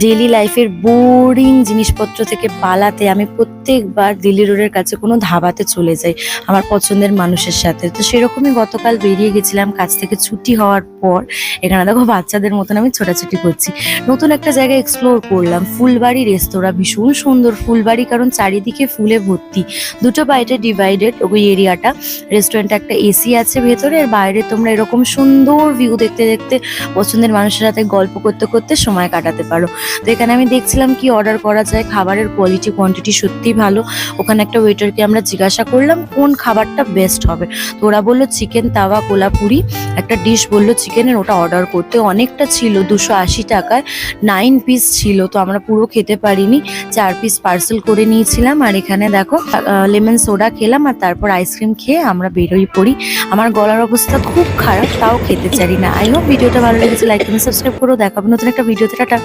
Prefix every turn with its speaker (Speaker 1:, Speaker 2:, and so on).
Speaker 1: Daily লাইফের boring জিনিসপত্র থেকে পালাতে আমি প্রত্যেকবার দিল্লি রোডের কাছে কোনো ধাবাতে চলে যাই আমার পছন্দের মানুষের সাথে। তো সেরকমই গতকাল বেরিয়ে গেছিলাম কাজ থেকে ছুটি হওয়ার পর। এখানে দেখো বাচ্চাদের মতন আমি ছোটাছুটি করছি। নতুন একটা জায়গায় এক্সপ্লোর করলাম, ফুলবাড়ি রেস্তোরাঁ। ভীষণ সুন্দর ফুলবাড়ি, কারণ চারিদিকে ফুলে ভর্তি। দুটো বাইরে ডিভাইডেড ওই এরিয়াটা। রেস্টুরেন্টে একটা এসি আছে ভেতরে, আর বাইরে তোমরা এরকম সুন্দর ভিউ দেখতে দেখতে পছন্দের মানুষের সাথে গল্প করতে করতে সময় কাটাতে পারো। তো এখানে আমি দেখছিলাম কি অর্ডার করা যায়। খাবারের কোয়ালিটি কোয়ান্টিটি সত্যিই ভালো। ওখানে একটা ওয়েটারকে আমরা জিজ্ঞাসা করলাম কোন খাবারটা বেস্ট হবে। তো ওরা বললো চিকেন তাওয়া কোলাপুরি একটা ডিশ বললো চিকেনের, ওটা অর্ডার করতে। অনেকটা ছিল, 280 টাকায় 9 পিস ছিল। তো আমরা পুরো খেতে পারিনি, 4 পিস পার্সেল করে নিয়েছিলাম। আর এখানে দেখো লেমন সোডা খেলাম, আর তারপর আইসক্রিম খেয়ে আমরা বেরোই পড়ি। আমার গলার অবস্থা খুব খারাপ, তাও খেতে চাই না। আই হোপ ভিডিওটা ভালো লেগেছে, লাইক কমেন্ট সাবস্ক্রাইব করো। দেখাবো নতুন একটা ভিডিওতে। টাটা।